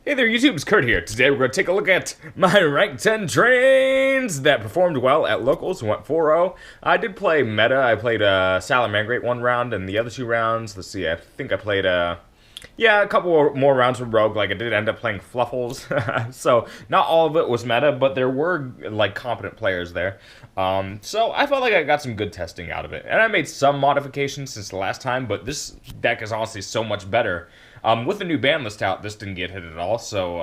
Hey there, YouTube, it's Kurt here. Today we're going to take a look at my rank 10 trains that performed well at locals, went 4-0. I did play meta. I played Salamangreat one round, and the other two rounds, let's see, I think I played, yeah, a couple more rounds with Rogue. Like, I did end up playing Fluffles. So, not all of it was meta, but there were, like, competent players there. So, I felt like I got some good testing out of it. And I made some modifications since the last time, but this deck is honestly so much better. With the new Banlist out, this didn't get hit at all, so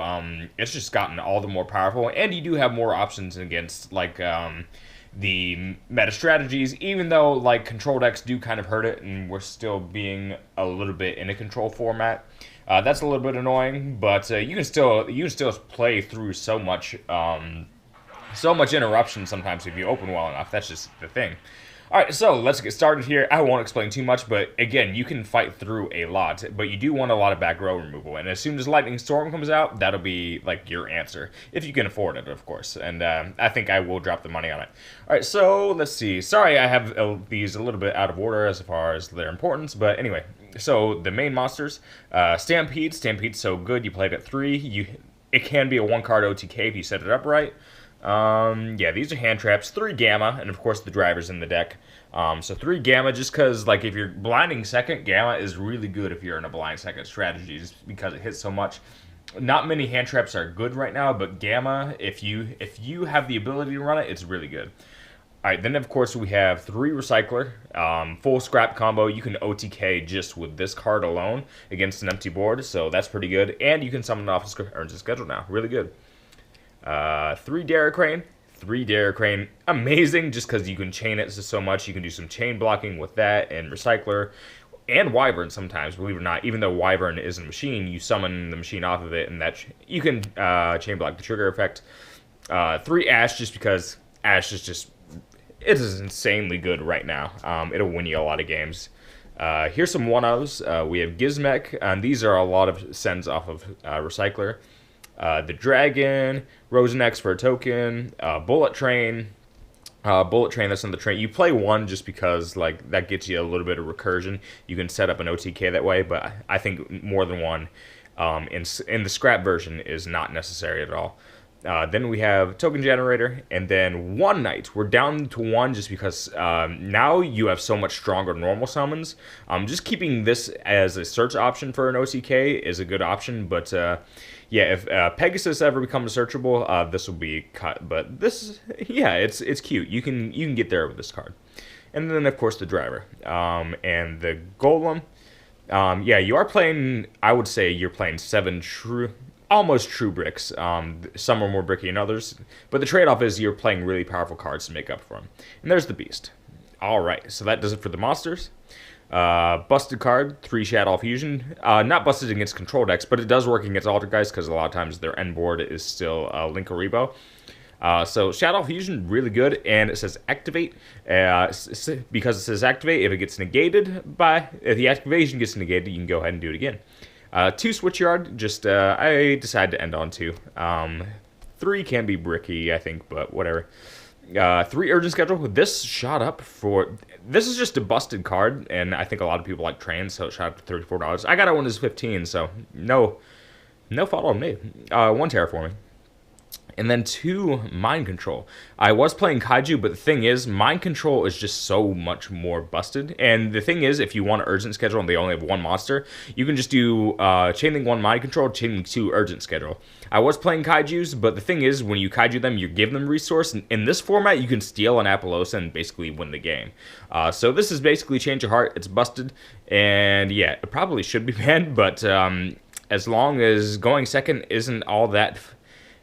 it's just gotten all the more powerful, and you do have more options against, like, the meta strategies, even though, like, control decks do kind of hurt it, and we're still being a little bit in a control format. That's a little bit annoying, but you can still play through so much interruption sometimes if you open well enough. That's just the thing. Alright, so let's get started here. I won't explain too much, but again, you can fight through a lot, but you do want a lot of back row removal, and as soon as Lightning Storm comes out, that'll be, like, your answer, if you can afford it, of course, and I think I will drop the money on it. Alright, so let's see. Sorry I have these a little bit out of order as far as their importance, but anyway, so the main monsters, Stampede. Stampede's so good, you played at 3, it can be a 1-card OTK if you set it up right. Yeah, these are hand traps, 3 Gamma, and of course the driver's in the deck. So 3 Gamma, just because, like, if you're blinding second, Gamma is really good if you're in a blind second strategy, just because it hits so much. Not many hand traps are good right now, but Gamma, if you have the ability to run it, it's really good. Alright, then of course we have 3 Recycler, full scrap combo. You can OTK just with this card alone against an empty board, so that's pretty good. And you can summon off Urns of Schedule now, really good. 3 Daracrane. 3 Daracrane, amazing, just because you can chain it so much. You can do some chain blocking with that and Recycler. And Wyvern sometimes, believe it or not. Even though Wyvern isn't a machine, you summon the machine off of it, and that you can chain block the trigger effect. 3 Ash, just because Ash is just... it is insanely good right now. It'll win you a lot of games. Here's some 1-0s. We have Gizmek, and these are a lot of sends off of Recycler. The Dragon, Rosenex for a token, Bullet Train. Bullet Train, that's on the train. You play 1 just because, like, that gets you a little bit of recursion. You can set up an OTK that way, but I think more than 1 in the scrap version is not necessary at all. Then we have Token Generator, and then One Knight. We're down to 1 just because now you have so much stronger normal summons. Just keeping this as a search option for an OTK is a good option, but yeah, if Pegasus ever becomes searchable, this will be cut. But this, yeah, it's cute. You can get there with this card. And then of course the driver and the Golem. Yeah, you are playing. I would say you're playing 7 true. Almost true bricks. Some are more bricky than others, but the trade-off is you're playing really powerful cards to make up for them. And there's the Beast. Alright, so that does it for the monsters. Busted card, 3 Shadow Fusion. Not busted against control decks, but it does work against Alter guys because a lot of times their end board is still Linkaribo. So Shadow Fusion, really good, and it says activate, because it says activate, if the activation gets negated, you can go ahead and do it again. 2 Switchyard, just, I decided to end on 2. 3 can be bricky, I think, but whatever. 3 Urgent Schedule, this shot up for, this is just a busted card, and I think a lot of people like trains, so it shot up to $34. I got it when it was 15, so no fault on me. 1 Terraforming. And then 2 Mind Control. I was playing Kaiju, but the thing is, Mind Control is just so much more busted. And the thing is, if you want an Urgent Schedule and they only have 1 monster, you can just do Chainlink 1 Mind Control, Chainlink 2 Urgent Schedule. I was playing Kaijus, but the thing is, when you Kaiju them, you give them resource. And in this format, you can steal an Appaloosa and basically win the game. So this is basically Change of Heart. It's busted. And yeah, it probably should be banned, but as long as going second isn't all that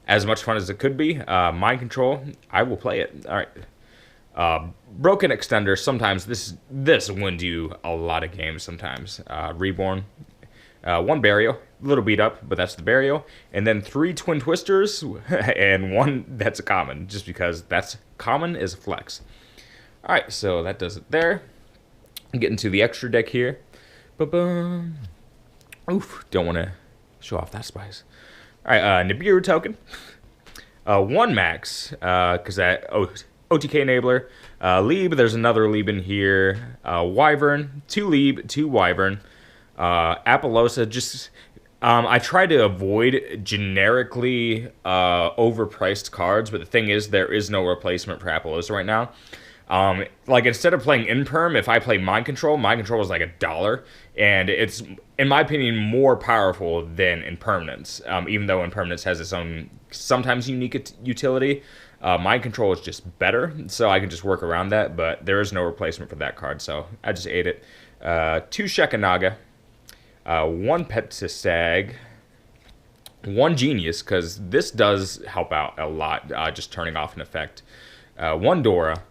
as much fun as it could be, Mind Control, I will play it. Alright. Broken Extender, sometimes this wins you a lot of games sometimes. Reborn. 1 Burial, a little beat up, but that's the Burial. And then 3 Twin Twisters, and 1 that's a common, just because that's common is a flex. Alright, so that does it there. Get into the extra deck here. Ba-bum. Oof, don't want to show off that spice. Alright, Nibiru token. 1 max, because that OTK enabler. Lieb, there's another Lieb in here. Wyvern, 2 Lieb, 2 Wyvern. Appaloosa, just I try to avoid generically overpriced cards, but the thing is, there is no replacement for Appaloosa right now. Like, instead of playing Imperm, if I play Mind Control is like $1, and it's, in my opinion, more powerful than Impermanence. Even though Impermanence has its own sometimes unique utility, Mind Control is just better, so I can just work around that, but there is no replacement for that card, so I just ate it. 2 Shekanaga. 1 Petistag, 1 Genius, because this does help out a lot, just turning off an effect. 1 Dora,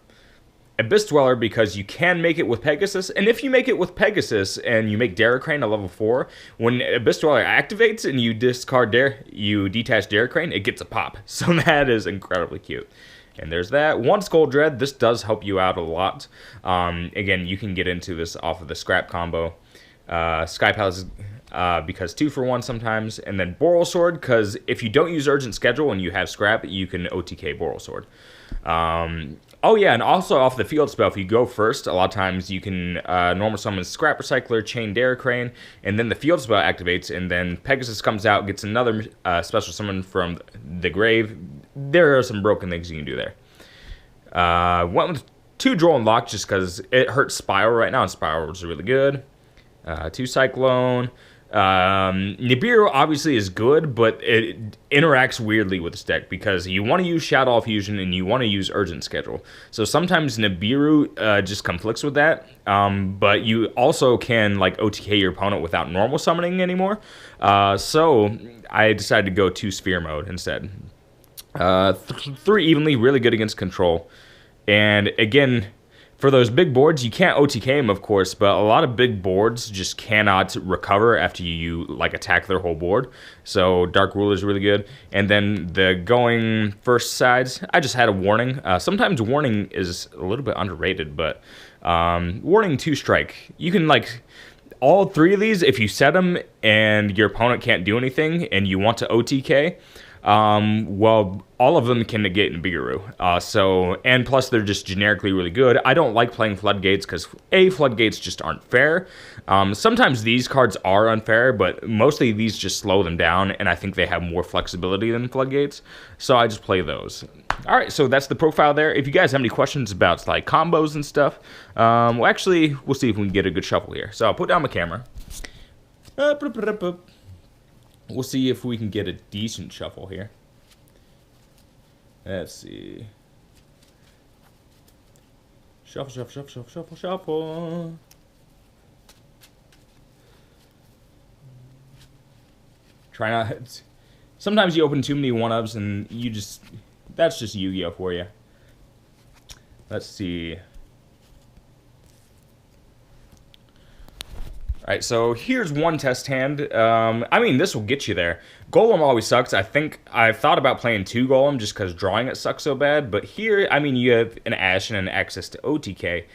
Abyss Dweller, because you can make it with Pegasus, and if you make it with Pegasus and you make Daracrane a level 4, when Abyss Dweller activates and you discard you detach Daracrane, it gets a pop. So that is incredibly cute. And there's that. 1 Skull Dread, this does help you out a lot. Again, you can get into this off of the Scrap combo. Sky Palace, because 2 for 1 sometimes, and then Boral Sword, because if you don't use Urgent Schedule and you have Scrap, you can OTK Boral Sword. Oh yeah, and also off the field spell, if you go first, a lot of times you can normal summon Scrap Recycler, Chain Daracrane, and then the field spell activates, and then Pegasus comes out, gets another special summon from the grave. There are some broken things you can do there. Went with 2 Droll and Lock just because it hurts Spiral right now, and Spiral is really good. 2 Cyclone. Nibiru obviously is good, but it interacts weirdly with this deck because you want to use Shadow Fusion and you want to use Urgent Schedule. So sometimes Nibiru just conflicts with that, but you also can like OTK your opponent without normal summoning anymore. So I decided to go 2 Sphere mode instead. 3 Evenly, really good against control. And again, for those big boards, you can't OTK them, of course, but a lot of big boards just cannot recover after you like attack their whole board. So Dark Ruler is really good. And then the going first sides, I just had a Warning. Sometimes Warning is a little bit underrated, but Warning 2 Strike. You can like all 3 of these, if you set them and your opponent can't do anything and you want to OTK, well, all of them can negate Nibiru. And plus they're just generically really good. I don't like playing Floodgates because Floodgates just aren't fair. Sometimes these cards are unfair, but mostly these just slow them down, and I think they have more flexibility than Floodgates. So I just play those. Alright, so that's the profile there. If you guys have any questions about like combos and stuff, well, actually, we'll see if we can get a good shuffle here. So I'll put down my camera. We'll see if we can get a decent shuffle here. Let's see. Shuffle, shuffle, shuffle, shuffle, shuffle, shuffle. Try not... Sometimes you open too many one-ups and you just... That's just Yu-Gi-Oh! For you. Let's see. Alright, so here's one test hand. I mean, this will get you there. Golem always sucks. I think I've thought about playing 2 Golem just because drawing it sucks so bad. But here, I mean, you have an Ash and an access to OTK.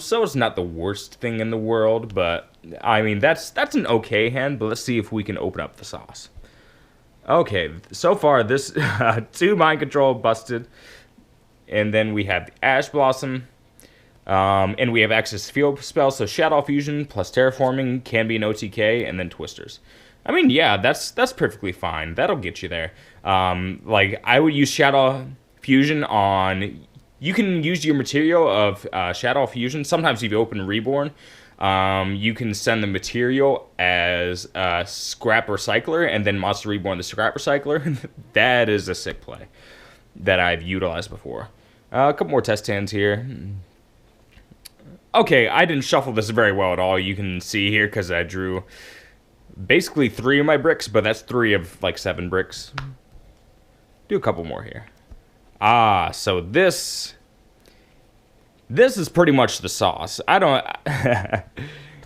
So it's not the worst thing in the world. But, I mean, that's an okay hand. But let's see if we can open up the sauce. Okay, so far, this 2 Mind Control busted. And then we have the Ash Blossom. And we have access to field spells, so Shadow Fusion plus Terraforming can be an OTK, and then Twisters. I mean, yeah, that's perfectly fine. That'll get you there. Like, I would use Shadow Fusion on... You can use your material of Shadow Fusion. Sometimes if you open Reborn, you can send the material as Scrap Recycler, and then Monster Reborn the Scrap Recycler. That is a sick play that I've utilized before. A couple more test hands here. Okay, I didn't shuffle this very well at all. You can see here because I drew basically 3 of my bricks, but that's 3 of like 7 bricks. Do a couple more here. So this is pretty much the sauce. I don't...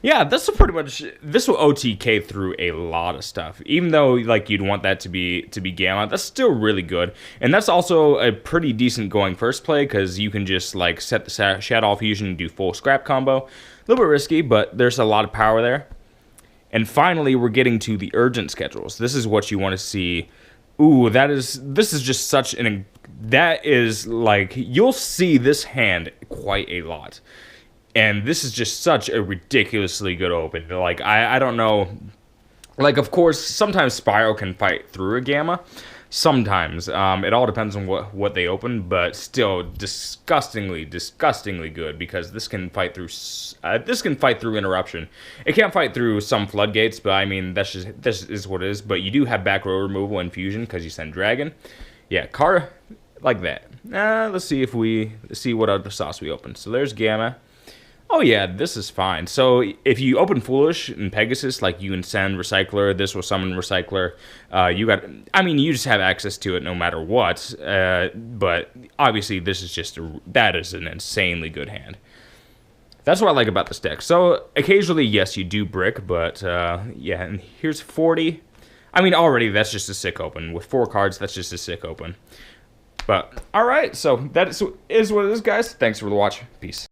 Yeah, this will OTK through a lot of stuff. Even though like you'd want that to be Gamma, that's still really good. And that's also a pretty decent going first play because you can just like set the Shadow Fusion and do full Scrap combo. A little bit risky, but there's a lot of power there. And finally, we're getting to the Urgent Schedules. This is what you want to see. Ooh, this is just such an... That is like... You'll see this hand quite a lot. And this is just such a ridiculously good open. Like, I don't know. Like, of course, sometimes Spiral can fight through a Gamma. Sometimes. It all depends on what they open, but still disgustingly good, because this can fight through Interruption. It can't fight through some Floodgates, but I mean, this is what it is. But you do have back row removal and fusion because you send Dragon. Yeah, card like that. Let's see what other sauce we open. So there's Gamma. Oh yeah, this is fine. So if you open Foolish and Pegasus, like you can send Recycler, this will summon Recycler. You just have access to it no matter what. But obviously, that is an insanely good hand. That's what I like about this deck. So occasionally, yes, you do brick, but yeah. And here's 40. I mean, already that's just a sick open. With 4 cards, that's just a sick open. But all right, so that is what it is, guys. Thanks for the watch. Peace.